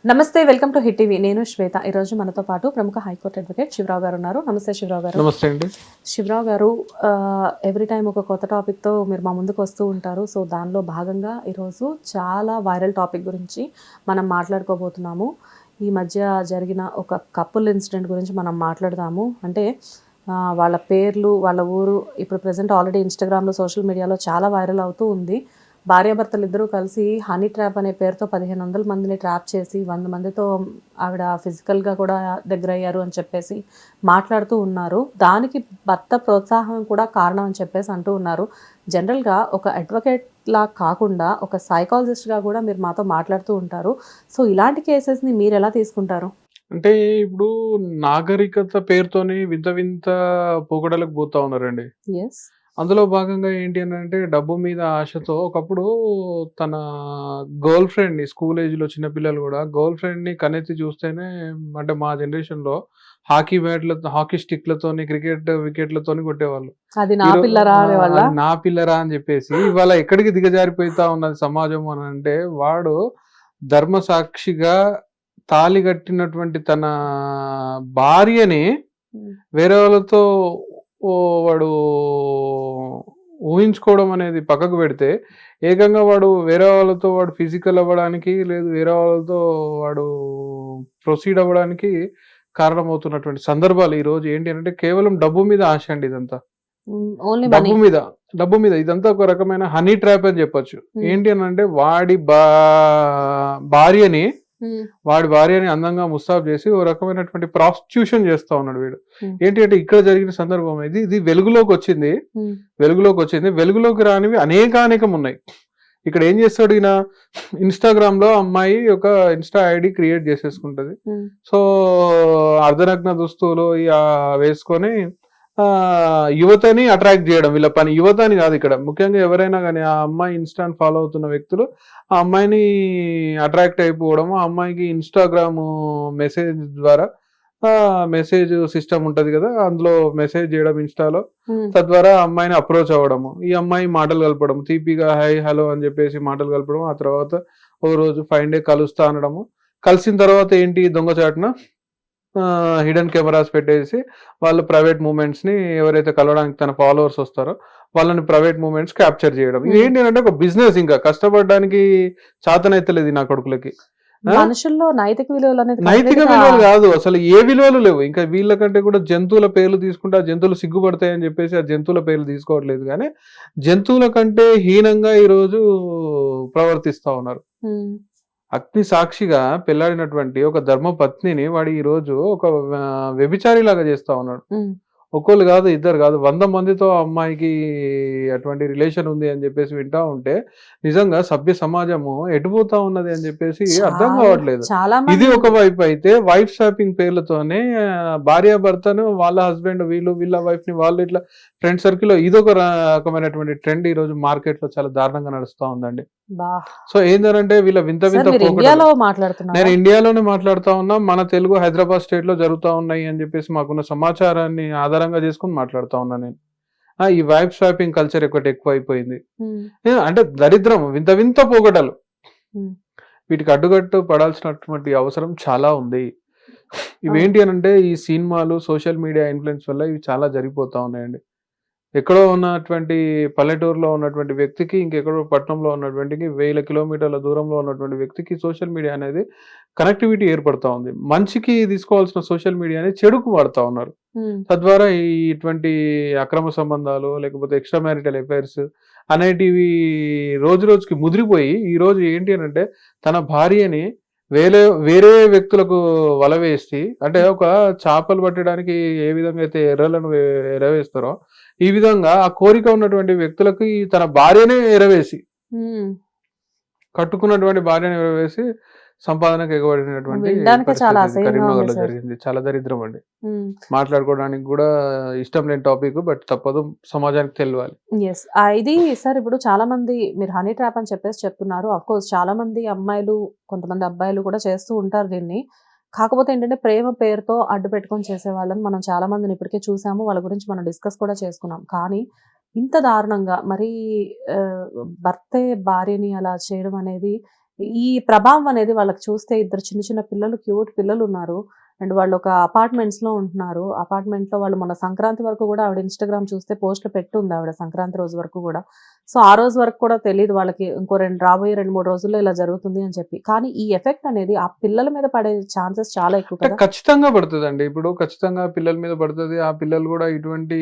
నమస్తే, welcome to hit TV. నేను శ్వేత. ఈరోజు మనతో పాటు ప్రముఖ హైకోర్టు అడ్వకేట్ శివరావు గారు ఉన్నారు. నమస్తే శివరావు గారు. నమస్తే అండి. శివరావు గారు, ఎవ్రీ టైం ఒక కొత్త టాపిక్తో మీరు మా ముందుకు వస్తూ ఉంటారు. సో దానిలో భాగంగా ఈరోజు చాలా వైరల్ టాపిక్ గురించి మనం మాట్లాడుకోబోతున్నాము. ఈ మధ్య జరిగిన ఒక కపుల్ ఇన్సిడెంట్ గురించి మనం మాట్లాడదాము. అంటే వాళ్ళ పేర్లు, వాళ్ళ ఊరు ఇప్పుడు ప్రజెంట్ ఆల్రెడీ ఇన్స్టాగ్రామ్లో, సోషల్ మీడియాలో చాలా వైరల్ అవుతూ ఉంది. భార్యాభర్తలు ఇద్దరూ కలిసి హనీ ట్రాప్ అనే పేరుతో 1500 మందిని ట్రాప్ చేసి 100 మందితో ఆవిడ ఫిజికల్గా కూడా దగ్గరయ్యారు అని చెప్పేసి మాట్లాడుతూ ఉన్నారు. దానికి భర్త ప్రోత్సాహం కూడా కారణం అని చెప్పేసి అంటూ ఉన్నారు. జనరల్గా ఒక అడ్వకేట్లా కాకుండా ఒక సైకాలజిస్ట్గా కూడా మీరు మాతో మాట్లాడుతూ ఉంటారు. సో ఇలాంటి కేసెస్ని మీరు ఎలా తీసుకుంటారు? అంటే ఇప్పుడు నాగరికత పేరుతోని వింత వింత పోకడలకు పోతా ఉన్నారండి. ఎస్. అందులో భాగంగా ఏంటి అనంటే డబ్బు మీద ఆశతో ఒకప్పుడు తన గర్ల్ ఫ్రెండ్‌ని, స్కూల్ ఏజ్‌లో చిన్నపిల్లలు గూడా గర్ల్ ఫ్రెండ్‌ని కన్నెత్తి చూస్తేనే, అంటే మా జనరేషన్‌లో హాకీ స్టిక్‌లతోని, క్రికెట్ వికెట్‌లతోని కొట్టేవాళ్ళు. అది నా పిల్లరా అనేవాళ్ళ? అది నా పిల్లరా అని చెప్పేసి ఇవాళ ఎక్కడికి దిగజారిపోతా ఉన్నది సమాజం అనంటే, వాడు ధర్మసాక్షిగా తాళి కట్టినటువంటి తన భార్యని వేరే వాళ్ళతో వాడు ఊహించుకోవడం అనేది పక్కకు పెడితే, ఏకంగా వాడు వేరే వాళ్ళతో వాడు ఫిజికల్ అవ్వడానికి, లేదు వేరే వాళ్ళతో వాడు ప్రొసీడ్ అవ్వడానికి కారణమవుతున్నటువంటి సందర్భాలు ఈరోజు ఏంటి అంటే కేవలం డబ్బు మీద ఆశ అండి ఇదంతా. ఓన్లీ డబ్బు మీద ఇదంతా ఒక రకమైన హనీ ట్రాప్ అని చెప్పొచ్చు. ఏంటి అని అంటే వాడి భార్యని అందంగా ముస్తాబ్ చేసి ఓ రకమైనటువంటి ప్రాస్టిట్యూషన్ చేస్తా ఉన్నాడు వీడు. ఏంటి అంటే ఇక్కడ జరిగిన సందర్భం ఇది వెలుగులోకి వచ్చింది. వెలుగులోకి రానివి అనేకానేకం ఉన్నాయి. ఇక్కడ ఏం చేస్తాడు ఈయన, ఇన్స్టాగ్రామ్ లో అమ్మాయి ఒక ఇన్స్టా ఐడి క్రియేట్ చేసేసుకుంటది. సో అర్ధనగ్న దుస్తులు వేసుకొని యువతని అట్రాక్ట్ చేయడం వీళ్ళ పని. యువత అని కాదు ఇక్కడ, ముఖ్యంగా ఎవరైనా కానీ ఆ అమ్మాయి ఇన్స్టాని ఫాలో అవుతున్న వ్యక్తులు ఆ అమ్మాయిని అట్రాక్ట్ అయిపోవడం, ఆ అమ్మాయికి ఇన్స్టాగ్రామ్ మెసేజ్ ద్వారా మెసేజ్ సిస్టమ్ ఉంటది కదా, అందులో మెసేజ్ చేయడం ఇన్స్టాలో, తద్వారా అమ్మాయిని అప్రోచ్ అవ్వడము, ఈ అమ్మాయి మాటలు కలపడం, తీపిగా హై హలో అని చెప్పేసి మాటలు కలపడం, ఆ తర్వాత ఓ రోజు 5 డే కలుస్తా అనడము. కలిసిన తర్వాత ఏంటి, దొంగచాటున హిడెన్ కెమెరాస్ పెట్టేసి వాళ్ళ ప్రైవేట్ మూమెంట్స్ ని, ఎవరైతే కలవడానికి తన ఫాలోవర్స్ వస్తారో వాళ్ళని ప్రైవేట్ మూమెంట్స్ క్యాప్చర్ చేయడం. ఇది ఏంటి అంటే ఒక బిజినెస్. ఇంకా కష్టపడడానికి చాతనైతలేదు నా కొడుకులకి. మనుషుల్లో నైతిక విలువలు కాదు, అసలు ఏ విలువలు లేవు. ఇంకా వీళ్ళకంటే కూడా జంతువుల పేర్లు తీసుకుంటే ఆ జంతువులు సిగ్గుపడతాయని చెప్పేసి ఆ జంతువుల పేర్లు తీసుకోవట్లేదు, కానీ జంతువుల కంటే హీనంగా ఈరోజు ప్రవర్తిస్తా ఉన్నారు. అగ్ని సాక్షిగా పెళ్లాడినటువంటి ఒక ధర్మ పత్నిని వాడు ఈ రోజు ఒక వ్యభిచారి లాగా చేస్తా ఉన్నాడు. ఒక్కళ్ళు కాదు, ఇద్దరు కాదు, 100 మందితో అమ్మాయికి అటువంటి రిలేషన్ ఉంది అని చెప్పేసి వింటా ఉంటే నిజంగా సభ్య సమాజము ఎటుపోతా ఉన్నది అని చెప్పేసి అర్థం కావట్లేదు. ఇది ఒక వైపు అయితే, వైఫ్ షాపింగ్ పేర్లతోనే భార్యాభర్తను, వాళ్ళ హస్బెండ్ వీళ్ళ వైఫ్ ని వాళ్ళు ఇట్లా ఫ్రెండ్ సర్కిల్ లో ఇదొక రకమైనటువంటి ట్రెండ్ ఈ రోజు మార్కెట్ లో చాలా దారుణంగా నడుస్తా ఉందండి. సో ఏంటంటే వీళ్ళ వింత వింత నేను ఇండియాలోనే మాట్లాడుతా ఉన్నా, మన తెలుగు హైదరాబాద్ స్టేట్ లో జరుగుతా ఉన్నాయి అని చెప్పేసి మాకున్న సమాచారాన్ని ఆధారంగా చేసుకుని మాట్లాడుతా ఉన్నా నేను. ఈ వైఫ్ స్వాపింగ్ కల్చర్ ఒకటి ఎక్కువ అయిపోయింది. అంటే దరిద్రం, వింత వింత పోగొటలు. వీటికి అడ్డుకట్టు పడాల్సినటువంటి అవసరం చాలా ఉంది. ఇవేంటి అని అంటే ఈ సినిమాలు, సోషల్ మీడియా ఇన్ఫ్లుయెన్స్ వల్ల ఇవి చాలా జరిగిపోతా ఉన్నాయండి. ఎక్కడో ఉన్నటువంటి పల్లెటూరులో ఉన్నటువంటి వ్యక్తికి, ఇంకెక్కడో పట్టణంలో ఉన్నటువంటి 1000 కిలోమీటర్ల దూరంలో ఉన్నటువంటి వ్యక్తికి సోషల్ మీడియా అనేది కనెక్టివిటీ ఏర్పడతా ఉంది. మంచికి తీసుకోవాల్సిన సోషల్ మీడియాని చెడుకు వాడుతా ఉన్నారు. తద్వారా ఇటువంటి అక్రమ సంబంధాలు, లేకపోతే ఎక్స్ట్రా మ్యారిటల్ అఫైర్స్ అనేటివి రోజు రోజుకి ముదిరిపోయి ఈ రోజు ఏంటి అని అంటే తన భార్యని వేరే వ్యక్తులకు వలవేసి, అంటే ఒక చేపలు పట్టడానికి ఏ విధంగా అయితే ఎర్రలను ఎరవేస్తారో ఈ విధంగా ఆ కోరిక ఉన్నటువంటి వ్యక్తులకి తన భార్యనే ఎరవేసి, కట్టుకున్నటువంటి భార్యను ఎరవేసి సంపాదనకు ఎగబడినటువంటి కరీంనగర్ లో జరిగింది. చాలా దరిద్రం అండి. మాట్లాడుకోవడానికి కూడా ఇష్టం లేని టాపిక్, బట్ తప్పదు, సమాజానికి తెలియాలి. ఇది సార్, ఇప్పుడు చాలా మంది మీరు హనీ ట్రాప్ అని చెప్పేసి చెప్తున్నారు. అఫ్ కోర్స్ చాలా మంది అమ్మాయిలు, కొంతమంది అబ్బాయిలు కూడా చేస్తూ ఉంటారు దీన్ని. కాకపోతే ఏంటంటే ప్రేమ పేరుతో అడ్డు పెట్టుకొని చేసే వాళ్ళని మనం చాలా మందిని ఇప్పటికే చూసాము. వాళ్ళ గురించి మనం డిస్కస్ కూడా చేసుకున్నాం. కానీ ఇంత దారుణంగా మరి భర్తే భార్యని అలా చేయడం అనేది ఈ ప్రభావం అనేది వాళ్ళకి చూస్తే ఇద్దరు చిన్న చిన్న పిల్లలు, క్యూట్ పిల్లలు ఉన్నారు. అండ్ వాళ్ళు ఒక అపార్ట్మెంట్స్‌లో ఉంటున్నారు. అపార్ట్మెంట్‌లో వాళ్ళు మొన్న సంక్రాంతి వరకు గూడా ఆవిడ ఇన్‌స్టాగ్రామ్ చూస్తే పోస్ట్‌లు పెట్టుంది ఆవిడ సంక్రాంతి రోజు వరకు గూడా. సో, ఆ రోజు వరకు కూడా తెలీదు వాళ్ళకి. రాబోయే 2, 3 రోజుల్లో ఇలా జరుగుతుంది అని చెప్పి. కానీ ఈ ఎఫెక్ట్ అనేది ఆ పిల్లల మీద పడే ఛాన్సెస్ చాలా ఎక్కువ అంటే కదా! ఖచ్చితంగా పడతదండి. ఇప్పుడు ఖచ్చితంగా పిల్లల మీద పడతది. ఆ పిల్లలు గూడా ఇటువంటి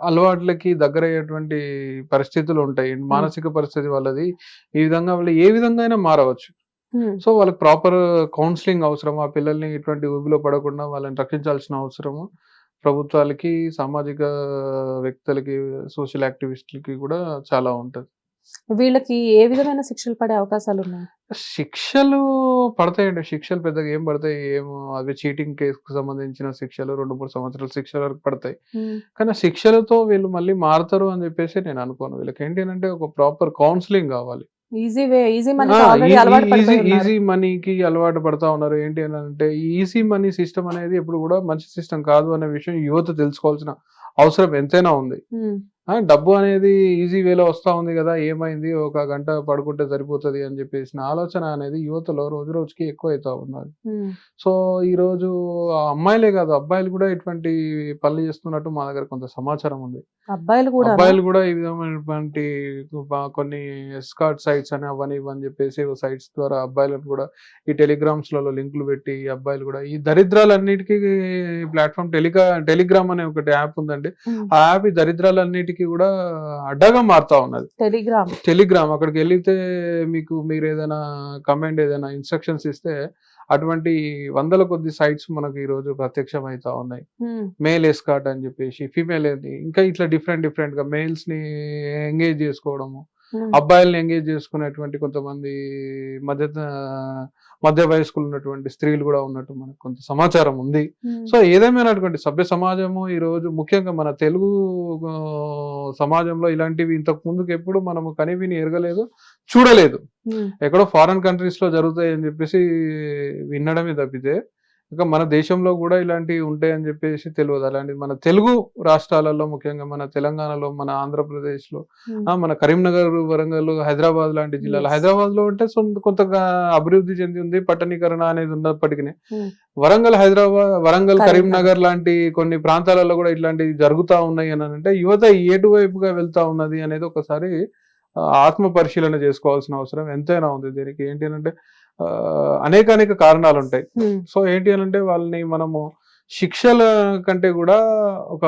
అలవాట్లకి దగ్గరయ్యేటువంటి పరిస్థితులుంటాయి. హ్మ్. మానసిక పరిస్థితి వాళ్ళది. ఈ విధంగా వాళ్ళు ఏ విధంగా అయినా మారవచ్చు. హ్మ్. సో, వాళ్ళకి ప్రాపర్ కౌన్సెలింగ్ అవసరం. ఆ పిల్లల్ని ఇటువంటి ఊబిలో పడకుండా వాళ్ళని రక్షించాల్సిన అవసరము ప్రభుత్వాలకి, సామాజిక వ్యక్తులకి, సోషల్ యాక్టివిస్ట్‌లకి కూడా చాలా ఉంటది. వీళ్ళకి ఏ విధమైన శిక్షలు పడే అవకాశాలున్నాయి? శిక్షలు పడతాయండి. శిక్షలు పెద్దగా ఏం పడతాయి. అవి చీటింగ్ కేస్‌కి సంబంధించిన శిక్షలు 2, 3 సంవత్సరాల శిక్షల వరకు పడతాయి. హ్మ్. కానీ ఆ శిక్షలతో వీళ్ళు మళ్ళీ మారతారు అని చెప్పేసి నేను అనుకోను. వీళ్ళకేంటి అనంటే ఒక ప్రాపర్ కౌన్సెలింగ్ గావాలి. ఈజీ ఆ! మనీకి ఈ ఆల్రెడీ ఈ అలవాటు ఈజీ పడిపోయి ఉన్నారు. ఈజీ మనీకి అలవాటు పడతా ఉన్నారు. ఏంటి అనంటే ఈ ఈజీ మనీ సిస్టమ్ అనేది ఎప్పుడు కూడా మంచి సిస్టమ్ కాదు అనే విషయం యువత తెలుసుకోవాల్సిన అవసరం ఎంతైనా ఉంది. హ్మ్. డబ్బు అనేది ఈజీ వేలో వస్తా ఉంది గదా! ఏమైంది ఒక గంట పడుకుంటే సరిపోతది అని జెప్పేసిన ఆలోచన అనేది యువతలో రోజు రోజుకి ఎక్కువైతా ఉన్నది. హ్మ్. సో, ఈరోజు అమ్మాయిలే గాదు అబ్బాయిలు గూడా ఇటువంటి పనులు చేస్తున్నట్టు మా దగ్గర కొంత సమాచారం ఉంది. అబ్బాయిలు కూడానా? అబ్బాయిలు గూడా ఈ విధమైనటువంటి కొన్ని ఎస్కార్ట్ సైట్స్ అని అవని ఇవని జెప్పేసి సైట్స్ ద్వారా అబ్బాయిలను గూడా ఈ టెలిగ్రామ్స్‌లలో లింకులు బెట్టి అబ్బాయిలు గూడా ఈ దరిద్రాలన్నిటికి ప్లాట్‌ఫార్మ్ టెలిగ్రామ్ అనే ఒకటి యాప్ ఉందండి. హ్మ్. ఆ యాప్ ఈ దరిద్రాలన్నిటికి గూడా అడ్డగా మారుతా ఉన్నది. టెలిగ్రామ్. టెలిగ్రామ్ అక్కడికెళ్ళితే మీరేదైనా కమాండ్ ఏదైనా ఇన్‌స్ట్రక్షన్స్ ఇస్తే అటువంటి వందల కొద్ది సైట్స్ మనకు ఈరోజు ప్రత్యక్షమైతా ఉన్నాయి. హ్మ్. మేల్ ఎస్కార్ట్ అని జెప్పేసి, ఫీమేల్ అని ఇంకా ఇట్లా డిఫరెంట్‌గా మేల్స్‌ని ఎంగేజ్ జేసుకోవడము. హ్మ్. అబ్బాయిల్ని ఎంగేజ్ జేసుకునేటువంటి కొంతమంది మధ్య మధ్య వయస్కులు ఉన్నటువంటి స్త్రీలు గూడా ఉన్నట్టు మనకు కొంత సమాచారం ఉంది. హ్మ్. సో, ఏదేమైనటువంటి సభ్య సమాజము ఈరోజు ముఖ్యంగా మన తెలుగు సమాజంలో ఇలాంటివి ఇంతకు ముందుకెప్పుడు మనము కనివిని ఎరగలేదు, చూడలేదు. హ్మ్. ఎక్కడో ఫారెన్ కంట్రీస్‌లో జరుగుతాయని జెప్పేసి వినడమే తప్పితే, ఇంకా మన దేశంలో గూడా ఇలాంటివి ఉంటాయని జెప్పేసి తెలవదు. అలాంటిది మన తెలుగు రాష్ట్రాలలో ముఖ్యంగా మన తెలంగాణలో, మన ఆంధ్రప్రదేశ్‌లో, హ్మ్. మన కరీంనగర్, వరంగల్, హైదరాబాద్ లాంటి జిల్లాలు. యెస్. హైదరాబాద్‌లో అంటే కొంతగా అభివృద్ధి చెంది ఉంది. పట్టణీకరణ అనేది ఉన్నప్పటికిని. హ్మ్. వరంగల్, కరీంనగర్. కరీంనగర్ లాంటి కొన్ని ప్రాంతాలలో గూడా ఇట్లాంటివి జరుగుతా ఉన్నాయి అనంటే యువత ఎటువైపుగా వెళ్తా ఉన్నది అనేది ఒకసారి ఆత్మ పరిశీలన జేసుకోవాల్సిన అవసరం ఎంతైనా ఉంది. దీనికి ఏంటి అనంటే అనేకానేక కారణాలుంటాయి. హ్మ్. సో, ఏంటి అనంటే వాళ్ళని మనము శిక్షల కంటే గూడా ఒక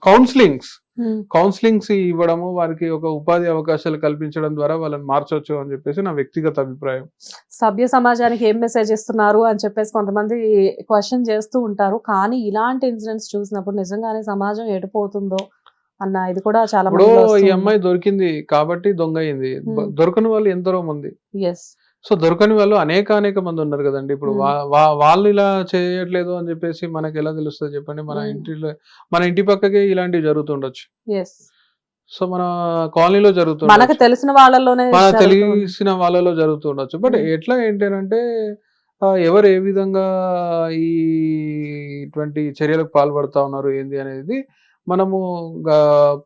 కౌన్సెలింగ్స్ హ్మ్. కౌన్సెలింగ్స్ ఇవ్వడము, వారికి ఒక ఉపాధి అవకాశాలు కల్పించడం ద్వారా వాళ్ళని మార్చొచ్చు అని జెప్పేసి నా వ్యక్తిగత అభిప్రాయం. సభ్య సమాజానికి ఏం మెసేజ్ ఇస్తున్నారు అని చెప్పేసి కొంతమంది క్వెషన్ చేస్తూ ఉంటారు. కానీ ఇలాంటి ఇన్సిడెంట్స్ చూసినప్పుడు నిజంగానే సమాజం ఎటుపోతుందో అన్న ఇది కూడా చాలా ఇప్పుడు మందిలో ఈ వస్తుంది. అమ్మాయి దొరికింది కాబట్టి దొంగయింది. హ్మ్. దొరకని వాళ్ళు ఎందరో మంది. యెస్. సో, దొరకని వాళ్ళు అనేకానేక మంది ఉన్నారు గదండీ! ఇప్పుడు హ్మ్. వా వా వాళ్ళు ఇలా చేయట్లేదు అని జెప్పేసి మనకెలా తెలుస్తది చెప్పండి? హ్మ్. మన ఇంటి పక్కకే ఇలాంటివి జరుగుతుండొచ్చు. యెస్. సో, మన కాలనీలో మనకు జరుగుతుండొచ్చు. తెలిసిన వాళ్ళలోనే జరుగుతూ ఉంది. తెలిసిన వాళ్ళలో జరుగుతుండొచ్చు. బట్ హ్మ్. ఎట్లా ఏంటి అనంటే ఎవరు ఏ విధంగా ఈ ఇటువంటి చర్యలకు పాల్పడతా ఉన్నారు ఏంది అనేది మనము గా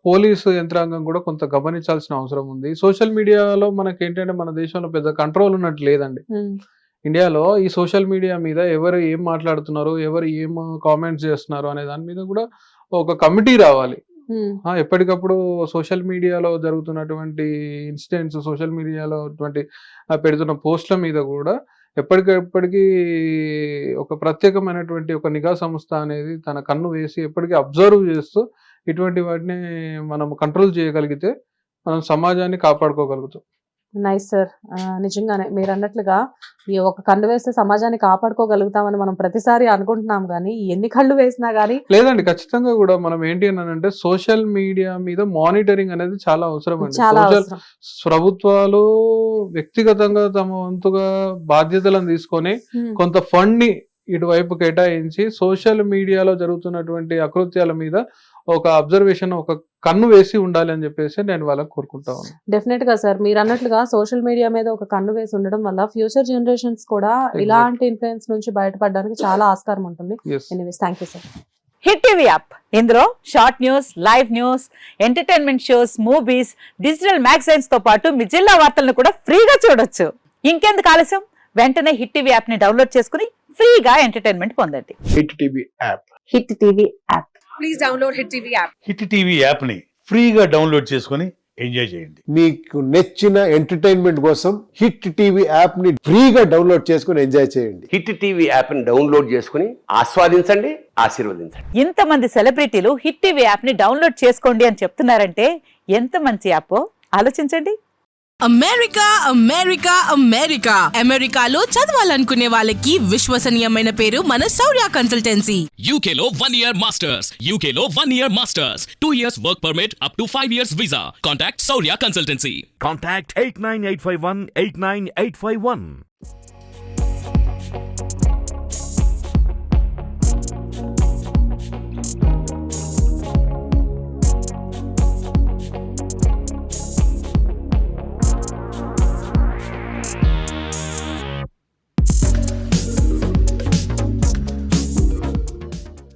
పోలీసు యంత్రాంగం గూడా కొంత గమనించాల్సిన అవసరం ఉంది. సోషల్ మీడియాలో మనకేంటంటే మన దేశంలో పెద్ద కంట్రోల్ ఉన్నట్టు లేదండి. హ్మ్. ఇండియాలో ఈ సోషల్ మీడియా మీద ఎవరు ఏం మాట్లాడుతున్నారు, ఎవరు ఏం కామెంట్స్ చేస్తున్నారు అనే దాని మీద గూడా ఒక కమిటీ రావాలి. హ్మ్. ఎప్పటికప్పుడు సోషల్ మీడియాలో జరుగుతున్నటువంటి ఇన్సిడెంట్స్, సోషల్ మీడియాలో అటువంటి పెడుతున్న పోస్ట్‌ల మీద గూడా ఎప్పటికి ఒక ప్రత్యేకమైనటువంటి ఒక నిఘా సంస్థ అనేది తన కన్ను వేసి ఎప్పటికి అబ్జర్వ్ చేస్తూ ఇటువంటి వాటిని మనం కంట్రోల్ చేయగలిగితే మనం సమాజాన్ని కాపాడుకోగలుగుతాం. Nice sir. నిజంగానే మీరన్నట్లుగా ఈ ఒక కన్ను వేస్తే సమాజాన్ని కాపాడుకోగలుగుతామని మనం ప్రతిసారి అనుకుంటున్నాం గానీ, ఎన్ని కళ్ళు వేసినా గానీ లేదండి. ఖచ్చితంగా గూడా మనం ఏంటి అనంటే సోషల్ మీడియా మీద మానిటరింగ్ అనేది చాలా అవసరమండి. చాలా అవసరం. ప్రభుత్వాలు వ్యక్తిగతంగా తమ వంతుగా బాధ్యతలను తీసుకొని హ్మ్. కొంత ఫండ్‌ని ఇటువైపు కేటాయించి సోషల్ మీడియాలో జరుగుతున్నటువంటి అకృత్యాల మీద ఒక అబ్జర్వేషన్, ఒక కన్ను వేసి ఉండాలి అని జెప్పేసి నేను వాళ్ళని కోరుకుంటా ఉన్నాను. డెఫినెట్‌గా సార్. మీరన్నట్లుగా సోషల్ మీడియా మీద ఒక కన్ను వేసి ఉండడం వల్ల ఫ్యూచర్ జనరేషన్స్ కూడా ఎగ్జాక్ట్. ఇలాంటి ఇన్‌ఫ్లుయెన్స్ నుంచి బయటపడడానికి చాలా ఆస్కారం ఉంటుంది. Yes. Anyways thank you sir. Hit TV app ఇందులో short news, live news, entertainment shows, movies, digital magazines తో పాటు మీ జిల్లా వార్తలను కూడా ఫ్రీగా చూడొచ్చు. ఇంకెందుకు ఆలస్యం, వెంటనే హిట్ టీవీ యాప్ ని డౌన్లోడ్ చేసుకుని ఫ్రీగా ఎంటర్టైన్మెంట్ పొందండి. Hit TV app. Hit TV app. Please download hit TV app. Hit TV యాప్ని ఫ్రీగా డౌన్లోడ్ చేసుకొని ఎంజాయ్ చేయండి. మీకు నచ్చిన ఎంటర్టైన్మెంట్ కోసం హిట్ టీవీ యాప్ ని ఫ్రీగా డౌన్లోడ్ చేసుకుని ఎంజాయ్ చేయండి. హిట్ టీవీ యాప్ని డౌన్లోడ్ చేసుకుని ఆస్వాదించండి, ఆశీర్వదించండి. ఇంతమంది సెలబ్రిటీలు హిట్ టీవీ యాప్ ని డౌన్లోడ్ చేసుకోండి అని చెప్తున్నారంటే ఎంత మంచి యాప్ ఆలోచించండి. అమెరికా అమెరికా అమెరికా అమెరికాలో చదవాలనుకునే వాళ్ళకి విశ్వసనీయమైన పేరు మన శౌర్య కన్సల్టెన్సీ. UK లో 1 year masters. UK లో 1 year masters. 2 years work permit up to 5 years visa. Contact Saurya Consultancy. Contact 89851 89851.